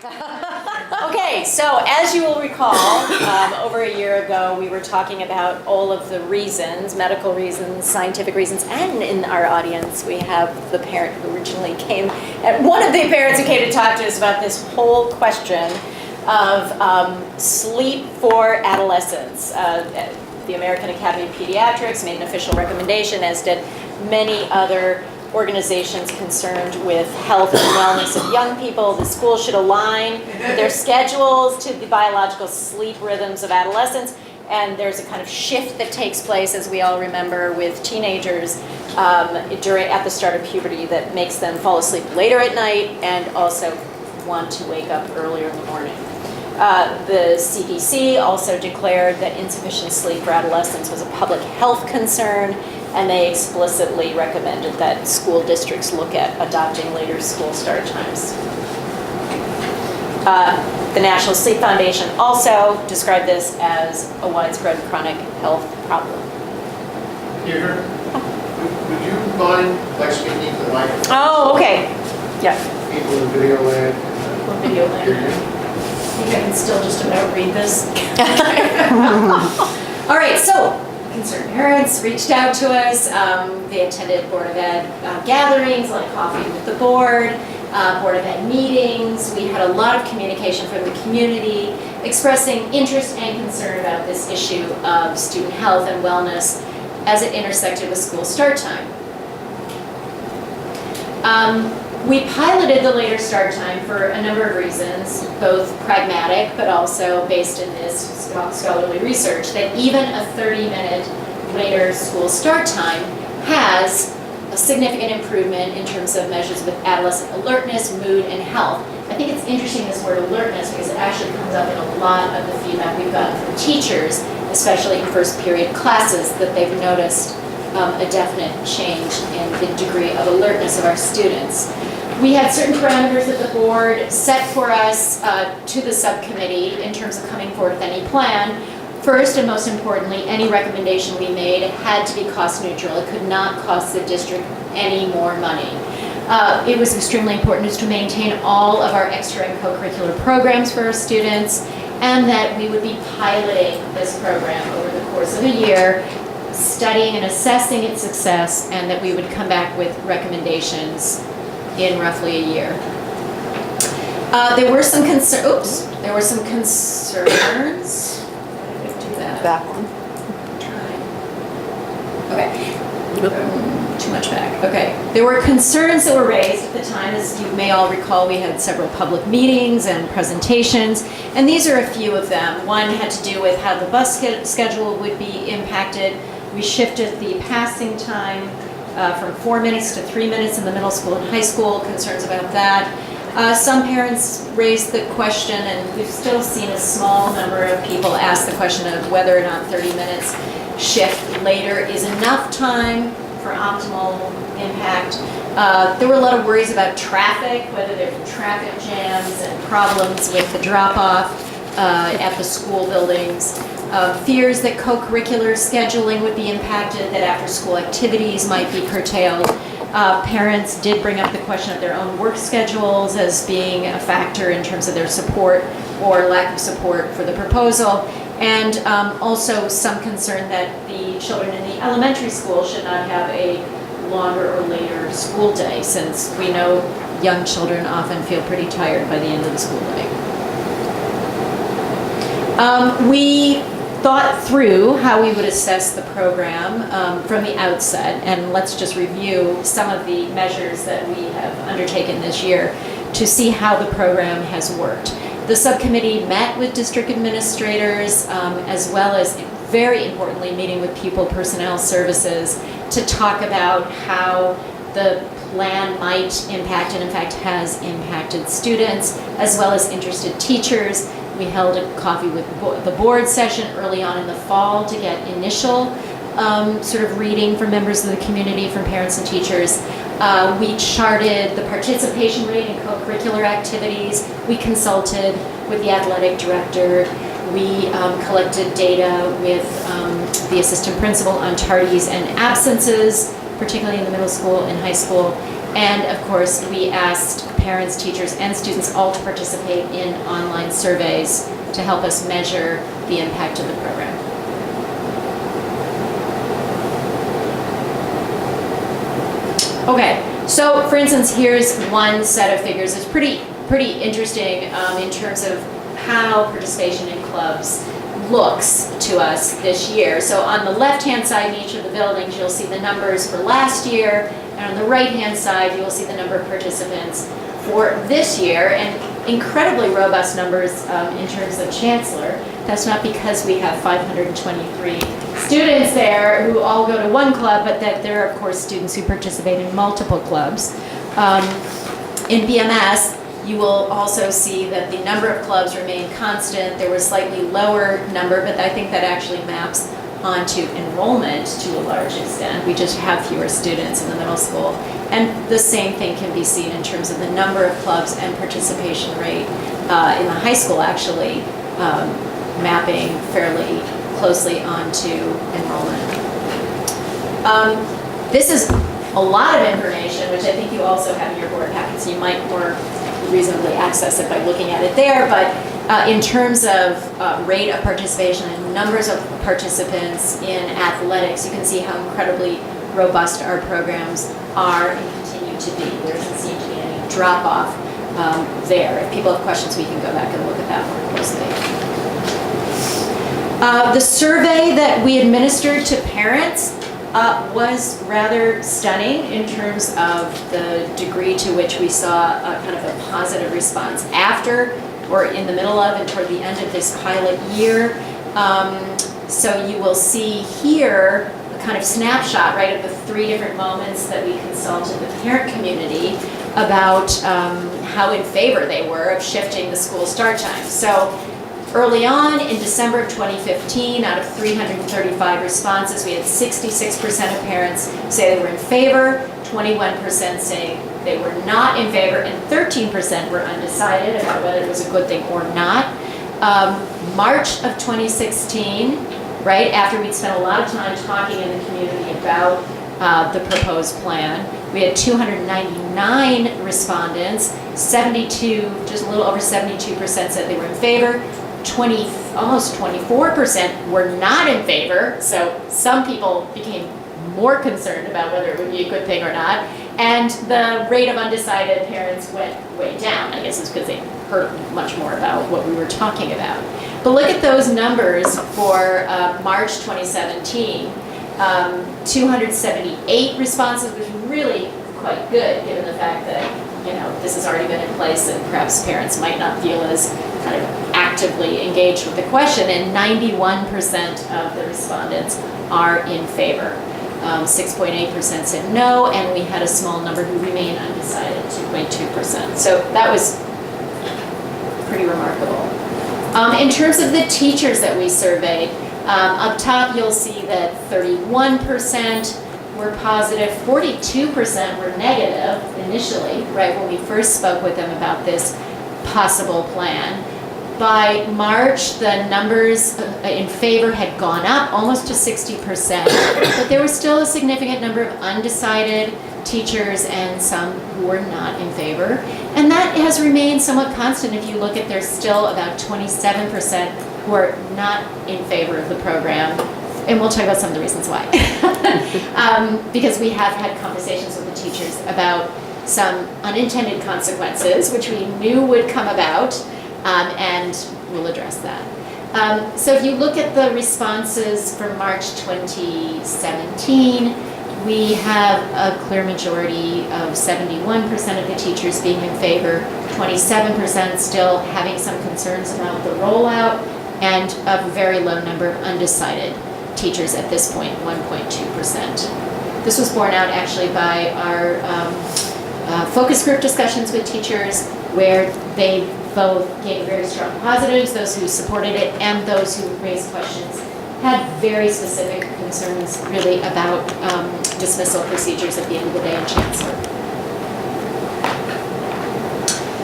Okay, so as you will recall, over a year ago, we were talking about all of the reasons, medical reasons, scientific reasons, and in our audience, we have the parent who originally came, and one of the parents who came to talk to us about this whole question of sleep for adolescents. The American Academy of Pediatrics made an official recommendation, as did many other organizations concerned with health and wellness of young people. The schools should align their schedules to the biological sleep rhythms of adolescents. And there's a kind of shift that takes place, as we all remember, with teenagers at the start of puberty that makes them fall asleep later at night and also want to wake up earlier in the morning. The CDC also declared that insufficient sleep for adolescents was a public health concern, and they explicitly recommended that school districts look at adopting later school start times. The National Sleep Foundation also described this as a widespread chronic health problem. Here, would you mind speaking to the microphone? Oh, okay. Yeah. People in video land. Or video land. I think I can still just about read this. All right, so concerned parents reached out to us. They attended Board of Ed gatherings like coffee with the board, Board of Ed meetings. We had a lot of communication from the community expressing interest and concern about this issue of student health and wellness as it intersected with school start time. We piloted the later start time for a number of reasons, both pragmatic but also based in this scholarly research, that even a 30-minute later school start time has a significant improvement in terms of measures of adolescent alertness, mood, and health. I think it's interesting, this word alertness, because it actually comes up in a lot of the feedback we've gotten from teachers, especially in first period classes, that they've noticed a definite change in the degree of alertness of our students. We had certain parameters that the board set for us to the subcommittee in terms of coming forward with any plan. First and most importantly, any recommendation we made had to be cost neutral. It could not cost the district any more money. It was extremely important to maintain all of our extra and co-curricular programs for our students, and that we would be piloting this program over the course of a year, studying and assessing its success, and that we would come back with recommendations in roughly a year. There were some concerns. There were some concerns. How did I do that? Back one. Okay. Too much back. Okay. There were concerns that were raised at the time. As you may all recall, we had several public meetings and presentations, and these are a few of them. One had to do with how the bus schedule would be impacted. We shifted the passing time from 4 minutes to 3 minutes in the middle school and high school, concerns about that. Some parents raised the question, and we've still seen a small number of people ask the question of whether or not 30 minutes shift later is enough time for optimal impact. There were a lot of worries about traffic, whether there were traffic jams and problems with the drop-off at the school buildings. Fears that co-curricular scheduling would be impacted, that after-school activities might be curtailed. Parents did bring up the question of their own work schedules as being a factor in terms of their support or lack of support for the proposal. And also some concern that the children in the elementary school should not have a longer or later school day, since we know young children often feel pretty tired by the end of the school day. We thought through how we would assess the program from the outset, and let's just review some of the measures that we have undertaken this year to see how the program has worked. The subcommittee met with district administrators, as well as, very importantly, meeting with pupil personnel services to talk about how the plan might impact, and in fact has impacted, students, as well as interested teachers. We held a coffee with the board session early on in the fall to get initial sort of reading from members of the community, from parents and teachers. We charted the participation rate in co-curricular activities. We consulted with the athletic director. We collected data with the assistant principal on tardies and absences, particularly in the middle school and high school. And of course, we asked parents, teachers, and students all to participate in online surveys to help us measure the impact of the program. Okay, so for instance, here's one set of figures. It's pretty interesting in terms of how participation in clubs looks to us this year. So on the left-hand side in each of the buildings, you'll see the numbers for last year, and on the right-hand side, you will see the number of participants for this year, and incredibly robust numbers in terms of Chancellor. That's not because we have 523 students there who all go to one club, but that there are, of course, students who participate in multiple clubs. In BMS, you will also see that the number of clubs remained constant. There was slightly lower number, but I think that actually maps onto enrollment to a large extent. We just have fewer students in the middle school. And the same thing can be seen in terms of the number of clubs and participation rate in the high school, actually mapping fairly closely onto enrollment. This is a lot of information, which I think you also have in your board packet, so you might more reasonably access it by looking at it there. But in terms of rate of participation and numbers of participants in athletics, you can see how incredibly robust our programs are and continue to be. There doesn't seem to be any drop-off there. If people have questions, we can go back and look at that more closely. The survey that we administered to parents was rather stunning in terms of the degree to which we saw kind of a positive response after or in the middle of and toward the end of this pilot year. So you will see here a kind of snapshot, right, of the 3 different moments that we consulted the parent community about how in favor they were of shifting the school start time. So early on, in December of 2015, out of 335 responses, we had 66% of parents say they were in favor, 21% say they were not in favor, and 13% were undecided about whether it was a good thing or not. March of 2016, right, after we'd spent a lot of time talking in the community about the proposed plan, we had 299 respondents, 72, just a little over 72% said they were in favor, almost 24% were not in favor, so some people became more concerned about whether it would be a good thing or not, and the rate of undecided parents went way down. I guess it's because they heard much more about what we were talking about. But look at those numbers for March 2017. 278 responses, which is really quite good given the fact that, you know, this has already been in place and perhaps parents might not feel as kind of actively engaged with the question, and 91% of the respondents are in favor. 6.8% said no, and we had a small number who remain undecided, 2.2%. So that was pretty remarkable. In terms of the teachers that we surveyed, up top you'll see that 31% were positive, 42% were negative initially, right, when we first spoke with them about this possible plan. By March, the numbers in favor had gone up almost to 60%, but there was still a significant number of undecided teachers and some who were not in favor. And that has remained somewhat constant. If you look at, there's still about 27% who are not in favor of the program. And we'll talk about some of the reasons why. Because we have had conversations with the teachers about some unintended consequences, which we knew would come about, and we'll address that. So if you look at the responses for March 2017, we have a clear majority of 71% of the teachers being in favor, 27% still having some concerns about the rollout, and a very low number of undecided teachers at this point, 1.2%. This was borne out actually by our focus group discussions with teachers, where they both gave very strong positives, those who supported it and those who raised questions had very specific concerns really about dismissal procedures at the end of the day in Chancellor.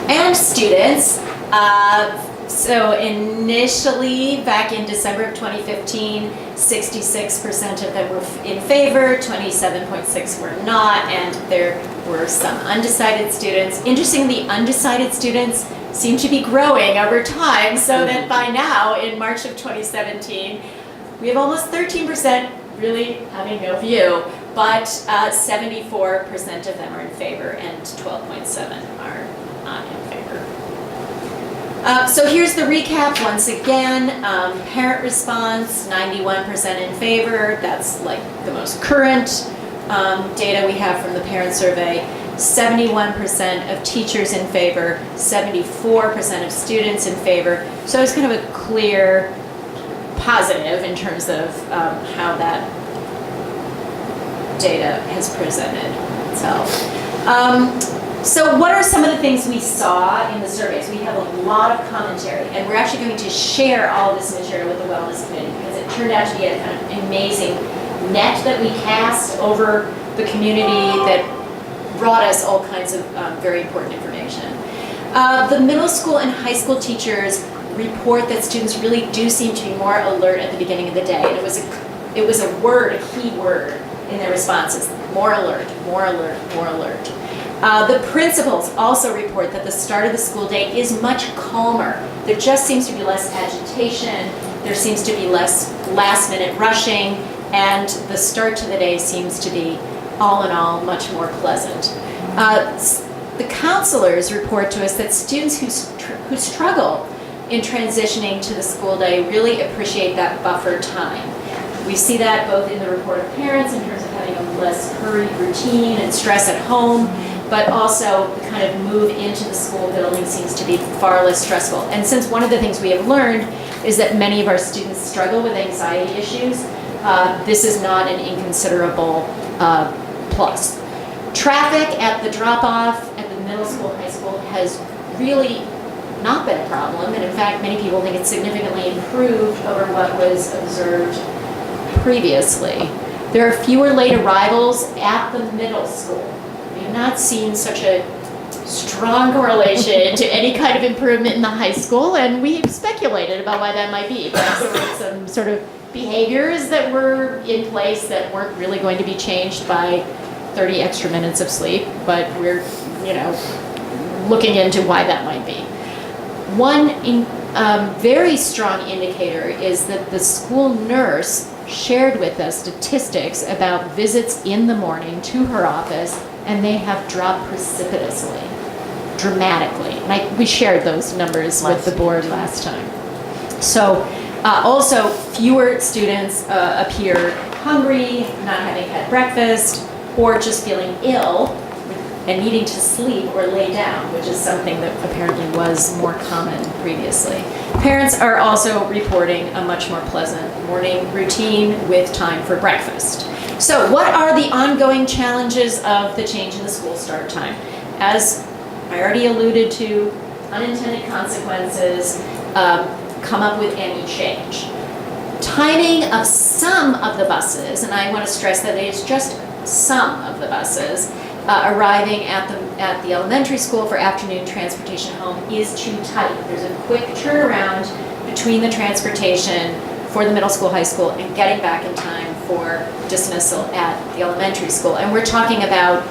And students, So initially, back in December of 2015, 66% of them were in favor, 27.6 were not, and there were some undecided students. Interestingly, undecided students seem to be growing over time, so that by now, in March of 2017, we have almost 13% really having no view, but 74% of them are in favor and 12.7 are not in favor. So here's the recap once again. Parent response, 91% in favor. That's like the most current data we have from the parent survey. 71% of teachers in favor, 74% of students in favor. So it's kind of a clear positive in terms of how that data has presented itself. So what are some of the things we saw in the surveys? We have a lot of commentary, and we're actually going to share all this material with the Wellness Committee because it turned out to be a kind of amazing net that we cast over the community that brought us all kinds of very important information. The middle school and high school teachers report that students really do seem to be more alert at the beginning of the day, and it was a word, a key word in their responses: more alert, more alert, more alert. The principals also report that the start of the school day is much calmer. There just seems to be less agitation, there seems to be less last-minute rushing, and the start to the day seems to be, all in all, much more pleasant. The counselors report to us that students who struggle in transitioning to the school day really appreciate that buffer time. We see that both in the report of parents in terms of having a less hurried routine and stress at home, but also the kind of move into the school building seems to be far less stressful. And since one of the things we have learned is that many of our students struggle with anxiety issues, this is not an inconsiderable plus. Traffic at the drop-off at the middle school, high school has really not been a problem, and in fact many people think it's significantly improved over what was observed previously. There are fewer late arrivals at the middle school. We have not seen such a strong correlation to any kind of improvement in the high school, and we've speculated about why that might be. Perhaps there were some sort of behaviors that were in place that weren't really going to be changed by 30 extra minutes of sleep, but we're, looking into why that might be. One very strong indicator is that the school nurse shared with us statistics about visits in the morning to her office, and they have dropped precipitously, dramatically. We shared those numbers with the board last time. So also fewer students appear hungry, not having had breakfast, or just feeling ill and needing to sleep or lay down, which is something that apparently was more common previously. Parents are also reporting a much more pleasant morning routine with time for breakfast. So what are the ongoing challenges of the change in the school start time? As I already alluded to, unintended consequences come up with any change. Timing of some of the buses, and I want to stress that it is just some of the buses, arriving at the elementary school for afternoon transportation home is too tight. There's a quick turnaround between the transportation for the middle school, high school, and getting back in time for dismissal at the elementary school. And we're talking about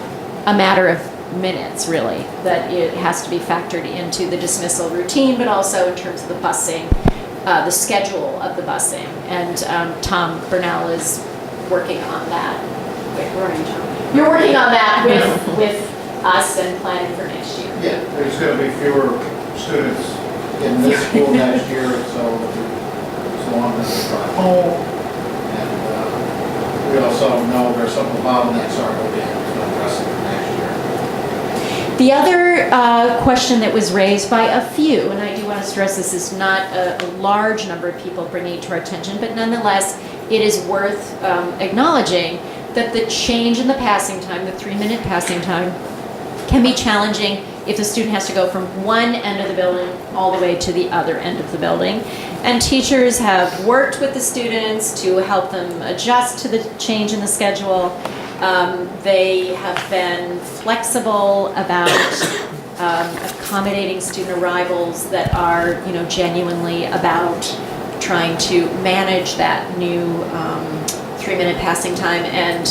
a matter of minutes, really, that it has to be factored into the dismissal routine, but also in terms of the busing, the schedule of the busing. And Tom Burnell is working on that. Wait, where are you, Tom? You're working on that with us and planning for next year. Yeah, there's going to be fewer students in this school next year, so it's longer to drive home. And we also know where some of the bottlenecks are going to be, and we're going to address it next year. The other question that was raised by a few, and I do want to stress this is not a large number of people bringing it to our attention, but nonetheless, it is worth acknowledging that the change in the passing time, the 3-minute passing time, can be challenging if the student has to go from one end of the building all the way to the other end of the building. And teachers have worked with the students to help them adjust to the change in the schedule. They have been flexible about accommodating student arrivals that are, genuinely about trying to manage that new 3-minute passing time. And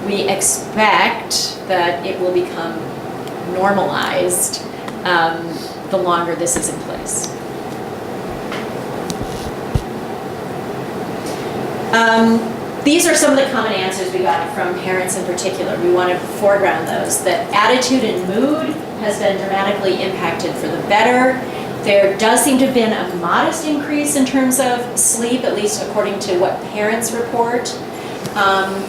we expect that it will become normalized the longer this is in place. These are some of the common answers we got from parents in particular. We want to foreground those. That attitude and mood has been dramatically impacted for the better. There does seem to have been a modest increase in terms of sleep, at least according to what parents report.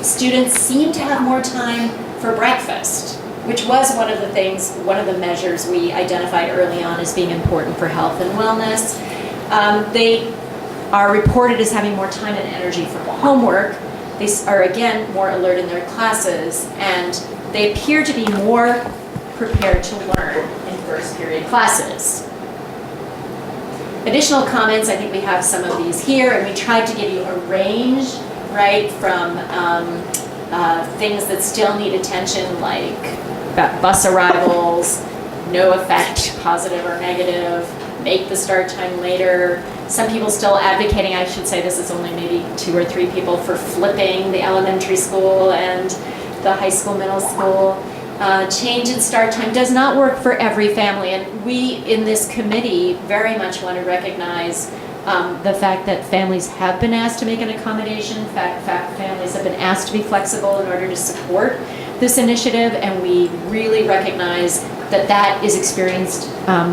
Students seem to have more time for breakfast, which was one of the measures we identified early on as being important for health and wellness. They are reported as having more time and energy for homework. They are, again, more alert in their classes, and they appear to be more prepared to learn in first period classes. Additional comments, I think we have some of these here, and we tried to give you a range, right, from things that still need attention, like bus arrivals, no effect, positive or negative, make the start time later. Some people still advocating, I should say this is only maybe 2 or 3 people, for flipping the elementary school and the high school, middle school. Change in start time does not work for every family, and we in this committee very much want to recognize the fact that families have been asked to make an accommodation. In fact, families have been asked to be flexible in order to support this initiative, and we really recognize that that is experienced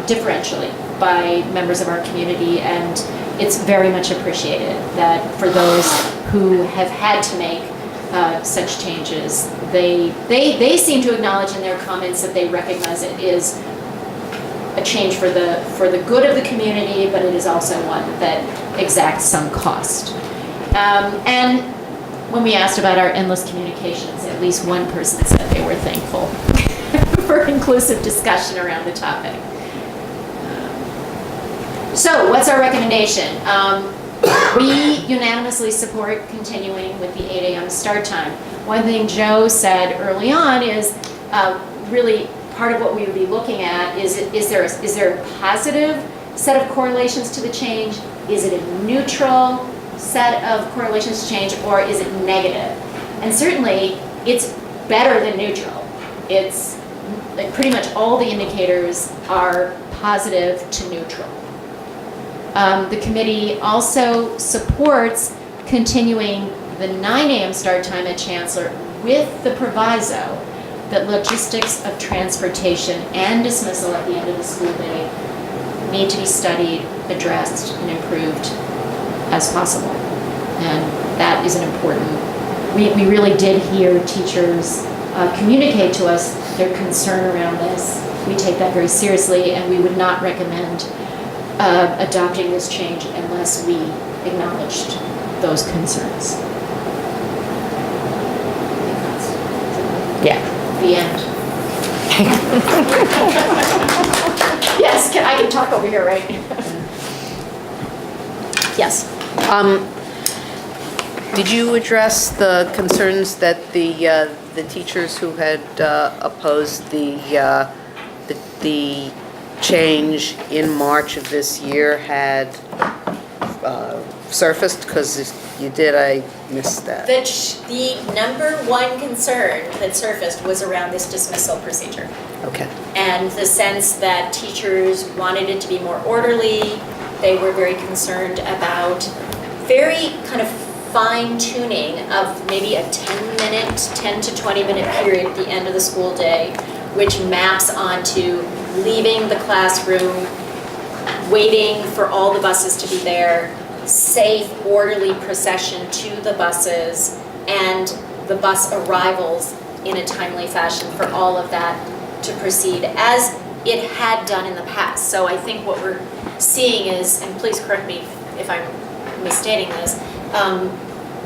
differentially by members of our community, and it's very much appreciated that for those who have had to make such changes, they seem to acknowledge in their comments that they recognize it is a change for the good of the community, but it is also one that exacts some cost. And when we asked about our endless communications, at least one person said they were thankful for inclusive discussion around the topic. So what's our recommendation? We unanimously support continuing with the 8 a.m. start time. One thing Joe said early on is really part of what we would be looking at is there a positive set of correlations to the change? Is it a neutral set of correlations to change, or is it negative? And certainly it's better than neutral. It's like pretty much all the indicators are positive to neutral. The committee also supports continuing the 9 a.m. start time at Chancellor with the proviso that logistics of transportation and dismissal at the end of the school day need to be studied, addressed, and improved as possible. And that is an important, we really did hear teachers communicate to us their concern around this. We take that very seriously, and we would not recommend adopting this change unless we acknowledged those concerns. Yeah. The end. Yes, I can talk over here, right? Yes. Did you address the concerns that the teachers who had opposed the change in March of this year had surfaced? Because you did, I missed that. The number one concern that surfaced was around this dismissal procedure. Okay. And the sense that teachers wanted it to be more orderly. They were very concerned about very kind of fine tuning of maybe a 10 to 20 minute period at the end of the school day, which maps onto leaving the classroom, waiting for all the buses to be there, safe, orderly procession to the buses, and the bus arrivals in a timely fashion for all of that to proceed as it had done in the past. So I think what we're seeing is, and please correct me if I'm misstating this,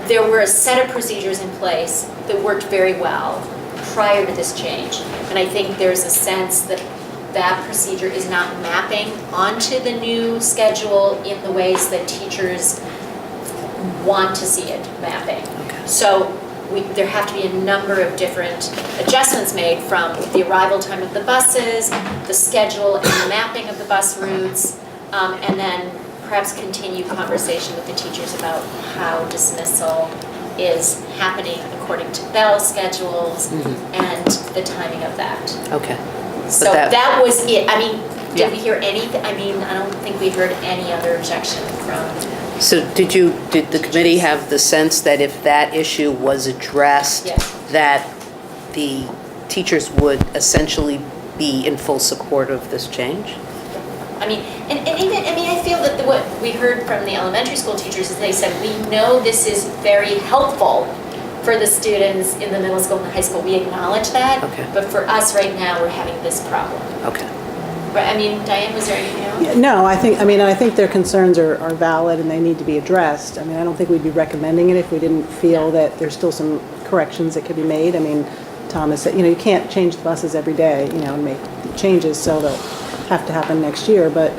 there were a set of procedures in place that worked very well prior to this change. And I think there's a sense that that procedure is not mapping onto the new schedule in the ways that teachers want to see it mapping. Okay. So there have to be a number of different adjustments made from the arrival time of the buses, the schedule and the mapping of the bus routes, and then perhaps continue conversation with the teachers about how dismissal is happening according to bell schedules and the timing of that. Okay. So that- that was it. I mean, Yeah. did we hear anything? I mean, I don't think we heard any other objection from. So did the committee have the sense that if that issue was addressed, Yes. that the teachers would essentially be in full support of this change? I mean, and even, I mean, I feel that what we heard from the elementary school teachers is they said, we know this is very helpful for the students in the middle school and the high school. We acknowledge that. Okay. But for us right now, we're having this problem. Okay. But I mean, Diane, was there anything else? Yeah, no, I think their concerns are valid and they need to be addressed. I mean, I don't think we'd be recommending it if we didn't feel that there's still some corrections that could be made. I mean, Thomas said, you can't change the buses every day, and make changes, so they'll have to happen next year. But,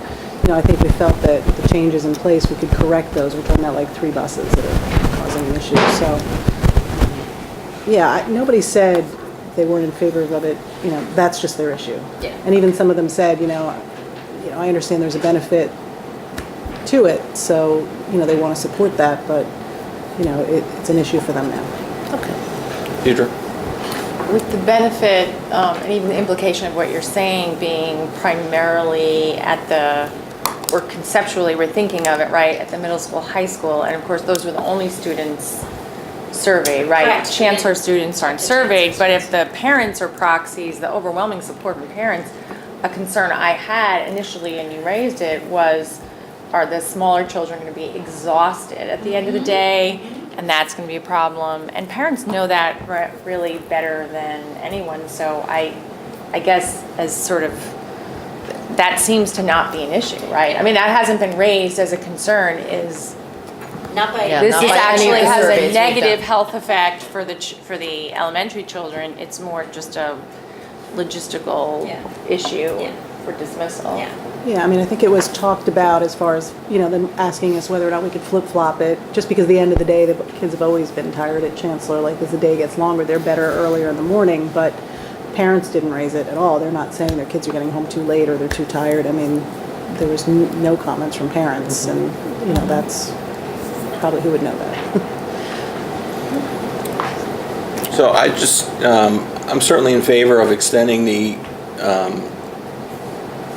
I think we felt that with the changes in place, we could correct those. We're talking about like 3 buses that are causing an issue. So, yeah, nobody said they weren't in favor of it. That's just their issue. Yeah. And even some of them said, I understand there's a benefit to it, so, they want to support that, but, it's an issue for them now. Okay. Deirdre? With the benefit, and even the implication of what you're saying being primarily or conceptually, we're thinking of it, right, at the middle school, high school, and of course, those were the only students surveyed, right? Correct. Chancellor students aren't surveyed, but if the parents are proxies, the overwhelming support from parents, a concern I had initially, and you raised it, was, are the smaller children going to be exhausted at the end of the day? And that's going to be a problem. And parents know that really better than anyone. So I guess as sort of, that seems to not be an issue, right? I mean, that hasn't been raised as a concern is, Not by. Yeah, this not is by any of actually the has surveys a we've negative done. health effect for the elementary children. It's more just a logistical Yeah. issue Yeah. for dismissal. Yeah. Yeah, I mean, I think it was talked about as far as, them asking us whether or not we could flip-flop it, just because at the end of the day, the kids have always been tired at Chancellor, like as the day gets longer, they're better earlier in the morning, but parents didn't raise it at all. They're not saying their kids are getting home too late or they're too tired. I mean, there was no comments from parents, and, that's probably who would know that. So I'm certainly in favor of extending the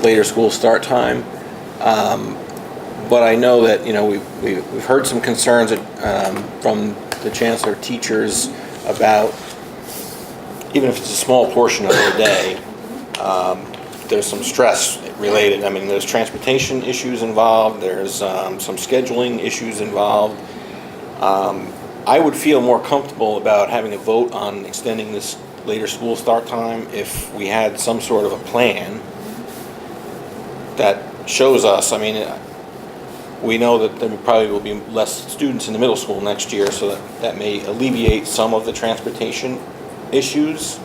later school start time. But I know that, we've heard some concerns from the chancellor teachers about, even if it's a small portion of their day, there's some stress related. I mean, there's transportation issues involved, there's some scheduling issues involved. I would feel more comfortable about having a vote on extending this later school start time if we had some sort of a plan that shows us, I mean, we know that there probably will be less students in the middle school next year, so that may alleviate some of the transportation issues.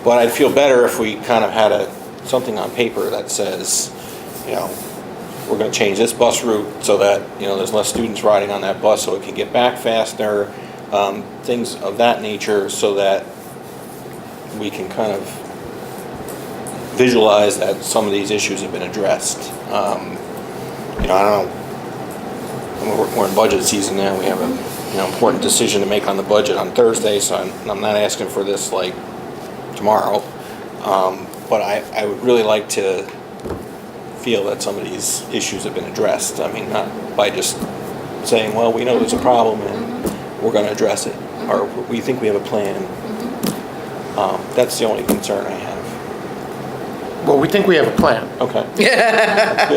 But I'd feel better if we kind of had something on paper that says, we're going to change this bus route so that, there's less students riding on that bus so it can get back faster, things of that nature, so that we can kind of visualize that some of these issues have been addressed. I don't know, we're in budget season now, we have an important decision to make on the budget on Thursday, so I'm not asking for this like tomorrow, but I would really like to feel that some of these issues have been addressed. I mean, not by just saying, well, we know there's a problem and we're going to address it, or we think we have a plan. That's the only concern I have. Well, we think we have a plan. Okay.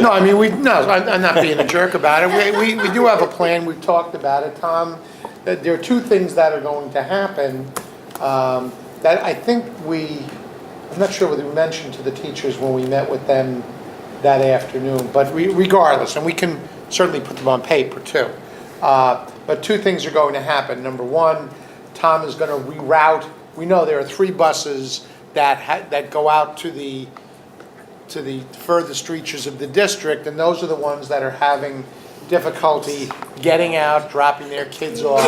No, I mean, I'm not being a jerk about it. We do have a plan, we've talked about it, Tom. That there are 2 things that are going to happen that I think I'm not sure whether we mentioned to the teachers when we met with them that afternoon, but regardless, and we can certainly put them on paper too. But 2 things are going to happen. Number 1, Tom is going to reroute. We know there are 3 buses that go out to the furthest reaches of the district, and those are the ones that are having difficulty getting out, dropping their kids off,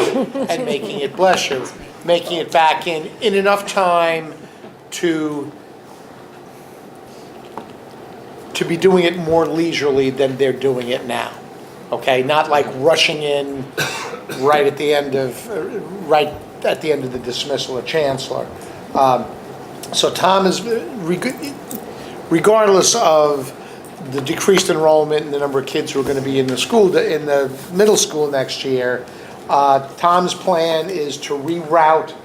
and making it, bless you, making it back in enough time to be doing it more leisurely than they're doing it now. Okay, not like rushing in right at the end of the dismissal of chancellor. So Tom is, regardless of the decreased enrollment and the number of kids who are going to be in the middle school next year, Tom's plan is to reroute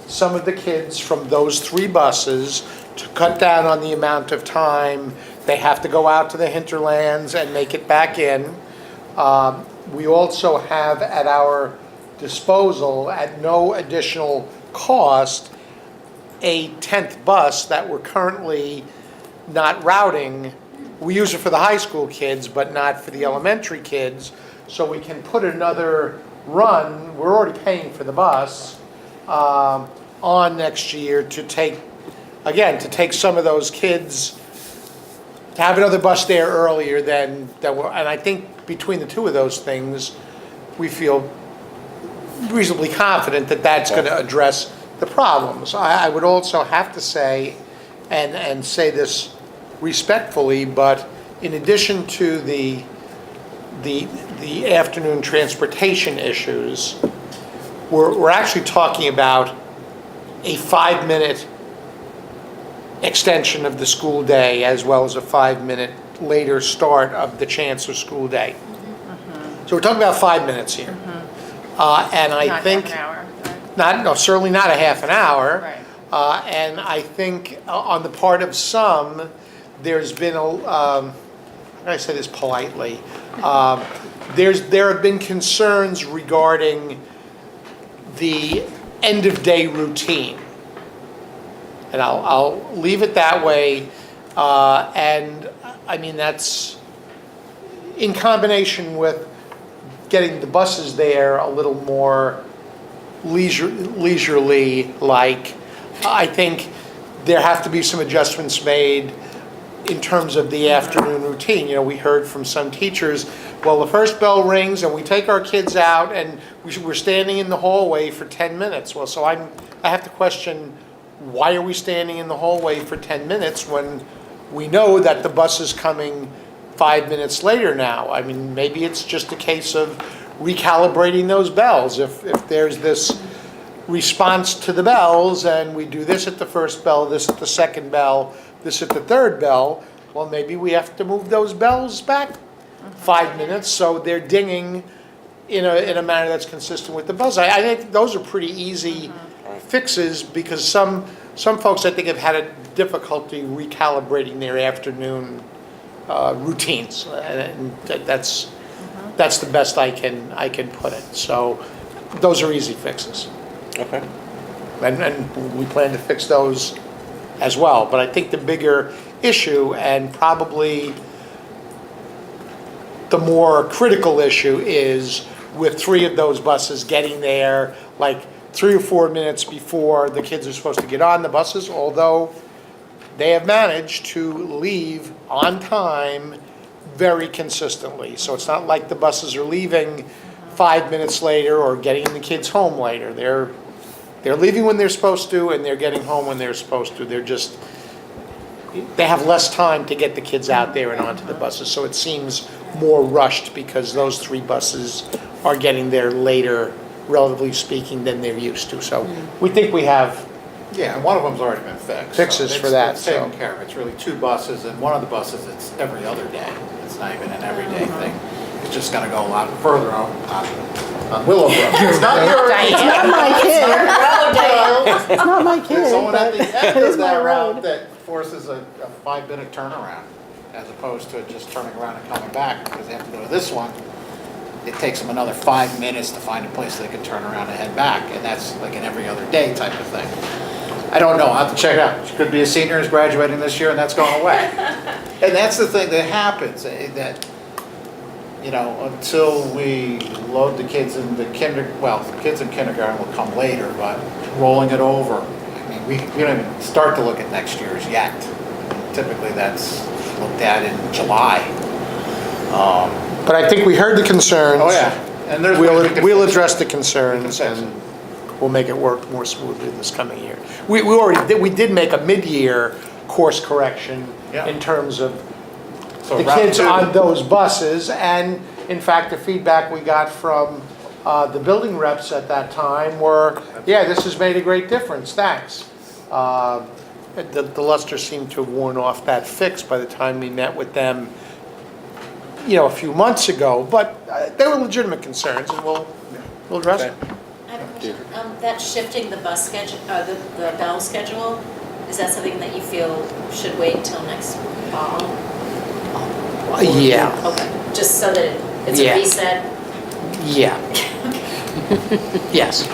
some of the kids from those 3 buses to cut down on the amount of time they have to go out to the hinterlands and make it back in. We also have at our disposal, at no additional cost, a 10th bus that we're currently not routing. We use it for the high school kids, but not for the elementary kids. So we can put another run, we're already paying for the bus, on next year to take some of those kids, to have another bus there earlier than and I think between the 2 of those things, we feel reasonably confident that that's going to address the problems. I would also have to say, and say this respectfully, but in addition to the afternoon transportation issues, we're actually talking about a 5-minute extension of the school day, as well as a 5-minute later start of the Chancellor school day. So we're talking about 5 minutes here. And I Not think, half an hour, right? certainly not a half an hour. Right. And I think on the part of some, there's been how can I say this politely? There have been concerns regarding the end of day routine. And I'll leave it that way. And I mean, that's in combination with getting the buses there a little more leisurely, like, I think there have to be some adjustments made in terms of the afternoon routine. You know, we heard from some teachers, well, the first bell rings and we take our kids out and we're standing in the hallway for 10 minutes. Well, so I have to question, why are we standing in the hallway for 10 minutes when we know that the bus is coming 5 minutes later now? I mean, maybe it's just a case of recalibrating those bells. If there's this response to the bells and we do this at the first bell, this at the second bell, this at the third bell, well, maybe we have to move those bells back 5 minutes so they're dinging in a manner that's consistent with the buzz. I think those are pretty easy fixes, because some folks, I think, have had a difficulty recalibrating their afternoon routines, and that's the best I can put it. So those are easy fixes, Okay. and we plan to fix those as well. But I think the bigger issue, and probably the more critical issue, is with 3 of those buses getting there like 3 or 4 minutes before the kids are supposed to get on the buses, although they have managed to leave on time very consistently. So it's not like the buses are leaving 5 minutes later or getting the kids home later. They're leaving when they're supposed to, and they're getting home when they're supposed to. They have less time to get the kids out there and onto the buses. So it seems more rushed because those 3 buses are getting there later, relatively speaking, than they're used to. So we think we have Yeah, and one of them's already been fixed. Fixes so for that, It's taken so. care of. It's really 2 buses, and one of the buses, it's every other day. It's not even an everyday thing. It's just gonna go a lot further on Willowbrook. It's not yours. It's not my kid. It's not my kid, There's someone at but the end it of is my that route road. that forces a 5-minute turnaround, as opposed to just turning around and coming back, because they have to go to this one. It takes them another 5 minutes to find a place they can turn around and head back, and that's like an every other day type of thing. I don't know, I'll have to check it out. She could be a senior, who's graduating this year, and that's going away. And that's the thing that happens, that, you know, until we load the kids in the kids in kindergarten will come later, but rolling it over, I mean, we don't even start to look at next year's yet. Typically, that's looked at in July. But I think we heard the concerns. Oh, yeah. And there's ways we can we'll fix it. address the concerns and we'll make it work more smoothly this coming year. We already did, we did make a mid-year course correction Yeah. in terms of So the route kids two- on those buses, and in fact, the feedback we got from the building reps at that time were, yeah, this has made a great difference, thanks. The luster seemed to have worn off that fix by the time we met with them, a few months ago, but they were legitimate concerns, and we'll address it. I have a question. That shifting the bus schedule, the bell schedule, is that something that you feel should wait until next fall? Yeah, Okay, just so that it's Yeah. a reset? yeah. Yes.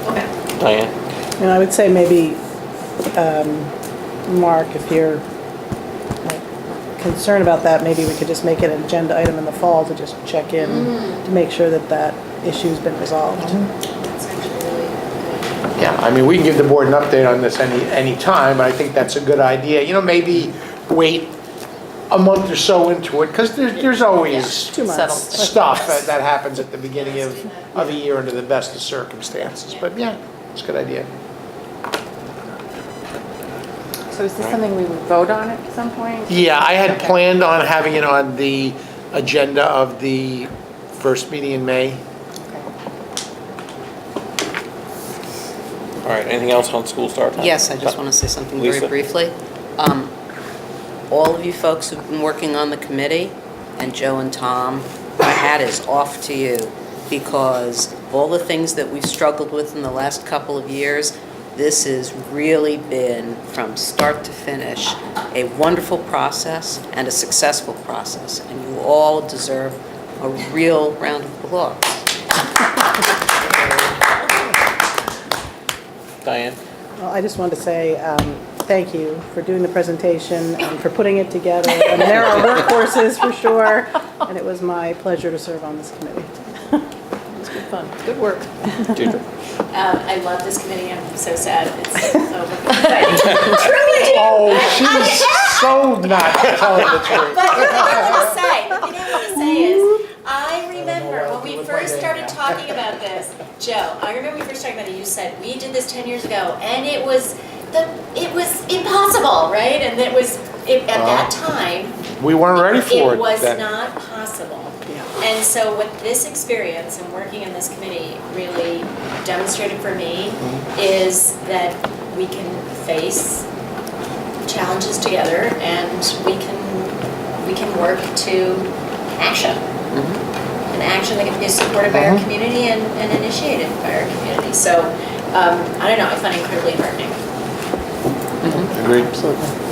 Okay. Diane? And I would say maybe, Mark, if you're like, concerned about that, maybe we could just make it an agenda item in the fall to just check in to make sure that that issue's been resolved. That's actually really good. Yeah, I mean, we can give the board an update on this any time. I think that's a good idea. Maybe wait a month or so into it, because there's always 2 months. stuff that happens at the beginning of a year under the best of circumstances. But yeah, it's a good idea. So is this something we would vote on at some point? Yeah, I had Okay. planned on having it on the agenda of the first meeting in May. Okay. All right, anything else on school start time? Yes, I just want to say something very Lisa. briefly. All of you folks who've been working on the committee, and Joe and Tom, my hat is off to you, because all the things that we've struggled with in the last couple of years, this has really been, from start to finish, a wonderful process and a successful process, and you all deserve a real round of applause. Diane? Well, I just wanted to say thank you for doing the presentation and for putting it together. And there are workhorses for sure, and it was my pleasure to serve on this committee. It was good fun, good work. Deirdre? I love this committee, I'm so sad it's over. Truly do. Oh, she's so not telling the truth. But the thing I want to say is, I remember when we first started talking about this, Joe, I remember we first talking about it, you said, we did this 10 years ago, and it was impossible, right? And at that time, We weren't ready for it. it was then. not possible. And so what this experience and working in this committee really demonstrated for me is that we can face challenges together and we can work to action. An action that is supported by our community and initiated by our community. So, I don't know, I find it incredibly heartening. Agreed. Absolutely.